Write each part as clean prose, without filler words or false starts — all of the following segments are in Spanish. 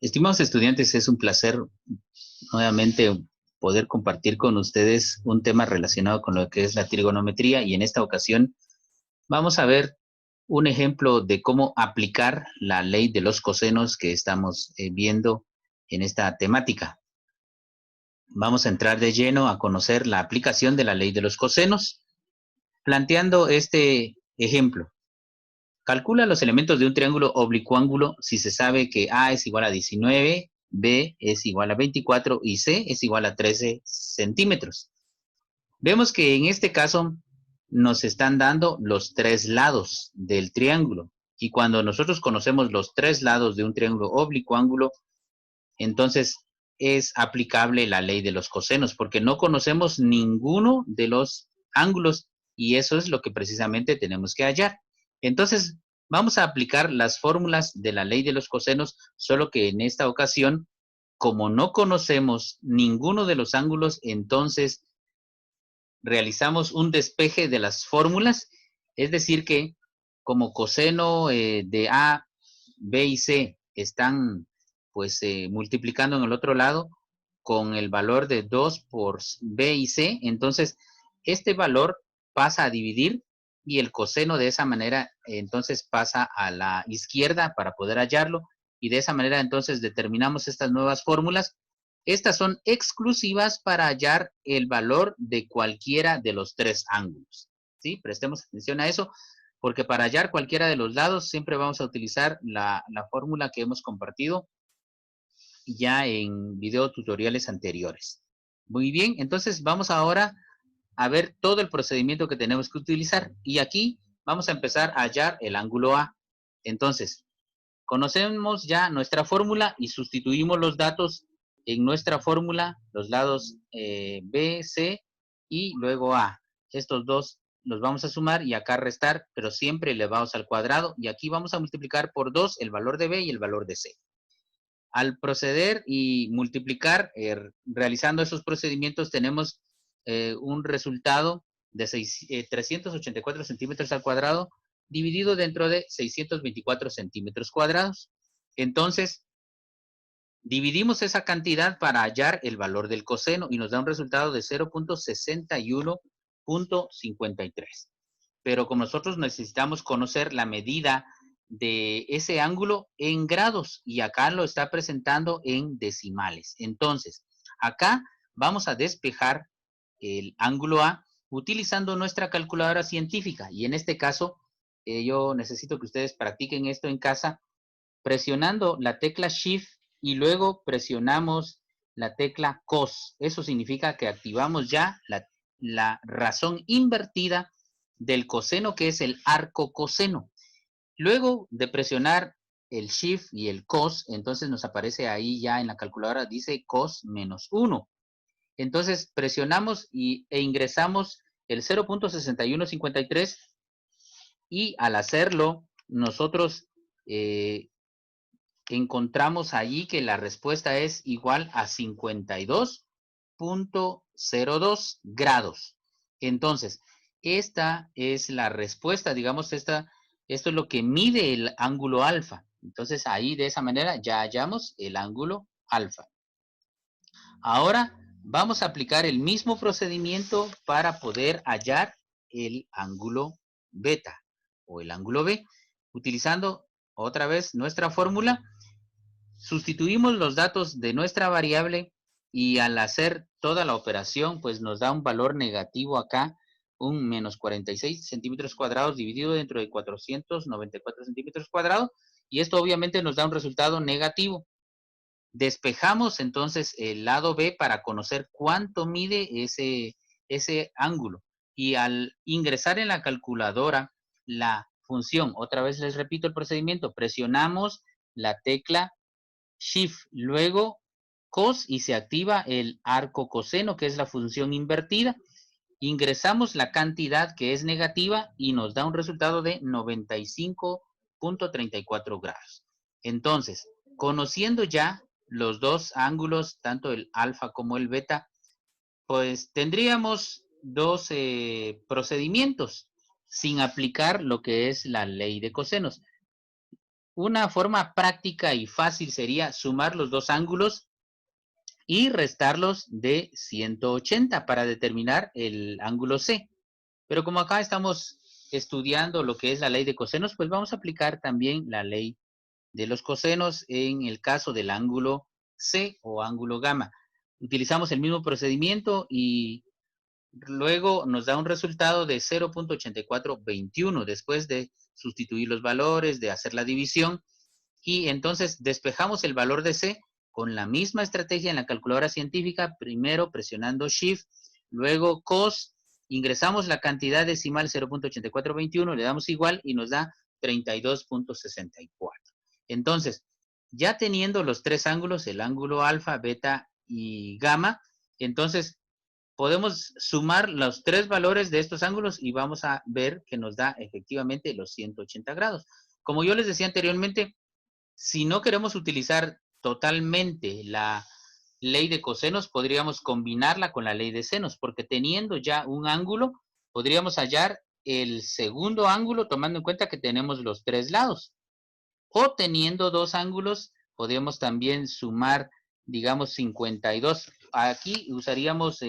Estimados estudiantes, es un placer nuevamente poder compartir con ustedes un tema relacionado con lo que es la trigonometría, y en esta ocasión vamos a ver un ejemplo de cómo aplicar la ley de los cosenos que estamos viendo en esta temática. Vamos a entrar de lleno a conocer la aplicación de la ley de los cosenos, planteando este ejemplo. Calcula los elementos de un triángulo oblicuángulo si se sabe que A es igual a 19, B es igual a 24 y C es igual a 13 centímetros. Vemos que en este caso nos están dando los tres lados del triángulo. Y cuando nosotros conocemos los tres lados de un triángulo oblicuángulo, entonces es aplicable la ley de los cosenos, porque no conocemos ninguno de los ángulos y eso es lo que precisamente tenemos que hallar. Entonces, vamos a aplicar las fórmulas de la ley de los cosenos, solo que en esta ocasión, como no conocemos ninguno de los ángulos, entonces realizamos un despeje de las fórmulas, es decir que como coseno de A, B y C están pues multiplicando en el otro lado con el valor de 2 por B y C, entonces este valor pasa a dividir y el coseno de esa manera entonces pasa a la izquierda para poder hallarlo, y de esa manera entonces determinamos estas nuevas fórmulas. Estas son exclusivas para hallar el valor de cualquiera de los tres ángulos, ¿sí? Prestemos atención a eso, porque para hallar cualquiera de los lados siempre vamos a utilizar la fórmula que hemos compartido ya en video tutoriales anteriores. Muy bien, entonces vamos ahora a ver todo el procedimiento que tenemos que utilizar, y aquí vamos a empezar a hallar el ángulo A. Entonces, conocemos ya nuestra fórmula y sustituimos los datos en nuestra fórmula, los lados B, C y luego A. Estos dos los vamos a sumar y acá restar, pero siempre elevados al cuadrado, y aquí vamos a multiplicar por 2 el valor de B y el valor de C. Al proceder y multiplicar, realizando esos procedimientos, tenemos un resultado de 384 centímetros al cuadrado dividido dentro de 624 centímetros cuadrados. Entonces, dividimos esa cantidad para hallar el valor del coseno y nos da un resultado de 0.6153. Pero como nosotros necesitamos conocer la medida de ese ángulo en grados, y acá lo está presentando en decimales. Entonces, acá vamos a despejar el ángulo A utilizando nuestra calculadora científica, y en este caso yo necesito que ustedes practiquen esto en casa presionando la tecla Shift y luego presionamos la tecla COS. Eso significa que activamos ya la razón invertida del coseno, que es el arco coseno. Luego de presionar el Shift y el COS, entonces nos aparece ahí ya en la calculadora, dice COS menos 1. Entonces presionamos e ingresamos el 0.6153, y al hacerlo nosotros encontramos allí que la respuesta es igual a 52.02 grados. Entonces, esta es la respuesta, digamos, esto es lo que mide el ángulo alfa. Entonces, ahí de esa manera ya hallamos el ángulo alfa. Ahora vamos a aplicar el mismo procedimiento para poder hallar el ángulo beta o el ángulo B, utilizando otra vez nuestra fórmula. Sustituimos los datos de nuestra variable y al hacer toda la operación, pues nos da un valor negativo acá, un menos 46 centímetros cuadrados dividido dentro de 494 centímetros cuadrados, y esto obviamente nos da un resultado negativo. Despejamos entonces el lado B para conocer cuánto mide ese ángulo, y al ingresar en la calculadora la función, otra vez les repito el procedimiento, presionamos la tecla Shift, luego cos, y se activa el arco coseno, que es la función invertida. Ingresamos la cantidad que es negativa y nos da un resultado de 95.34 grados. Entonces, conociendo ya los dos ángulos, tanto el alfa como el beta, pues tendríamos dos procedimientos sin aplicar lo que es la ley de cosenos. Una forma práctica y fácil sería sumar los dos ángulos y restarlos de 180 para determinar el ángulo C. Pero como acá estamos estudiando lo que es la ley de cosenos, pues vamos a aplicar también la ley de los cosenos en el caso del ángulo C o ángulo gamma. Utilizamos el mismo procedimiento y luego nos da un resultado de 0.8421 después de sustituir los valores, de hacer la división, y entonces despejamos el valor de C con la misma estrategia en la calculadora científica, primero presionando Shift, luego COS, ingresamos la cantidad decimal 0.8421, le damos igual y nos da 32.64. Entonces, ya teniendo los tres ángulos, el ángulo alfa, beta y gamma, entonces podemos sumar los tres valores de estos ángulos y vamos a ver que nos da efectivamente los 180 grados. Como yo les decía anteriormente, si no queremos utilizar totalmente la ley de cosenos, podríamos combinarla con la ley de senos, porque teniendo ya un ángulo, podríamos hallar el segundo ángulo tomando en cuenta que tenemos los tres lados. O teniendo dos ángulos, podríamos también sumar, digamos, 52. Aquí usaríamos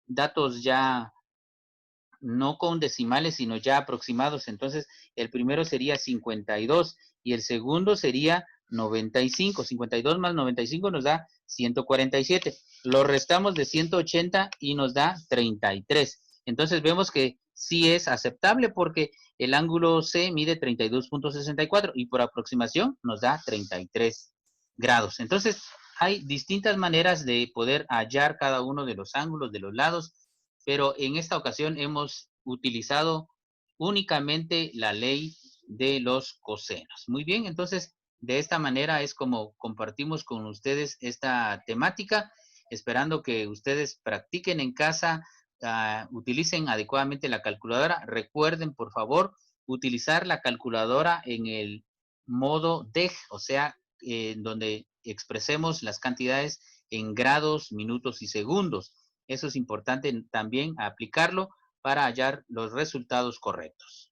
datos ya no con decimales, sino ya aproximados. Entonces, el primero sería 52 y el segundo sería 95. 52 más 95 nos da 147. Lo restamos de 180 y nos da 33. Entonces, vemos que sí es aceptable porque el ángulo C mide 32.64 y por aproximación nos da 33 grados. Entonces, hay distintas maneras de poder hallar cada uno de los ángulos de los lados, pero en esta ocasión hemos utilizado únicamente la ley de los cosenos. Muy bien, entonces de esta manera es como compartimos con ustedes esta temática, esperando que ustedes practiquen en casa, utilicen adecuadamente la calculadora. Recuerden, por favor, utilizar la calculadora en el modo DEG, o sea, en donde expresemos las cantidades en grados, minutos y segundos. Eso es importante también aplicarlo para hallar los resultados correctos.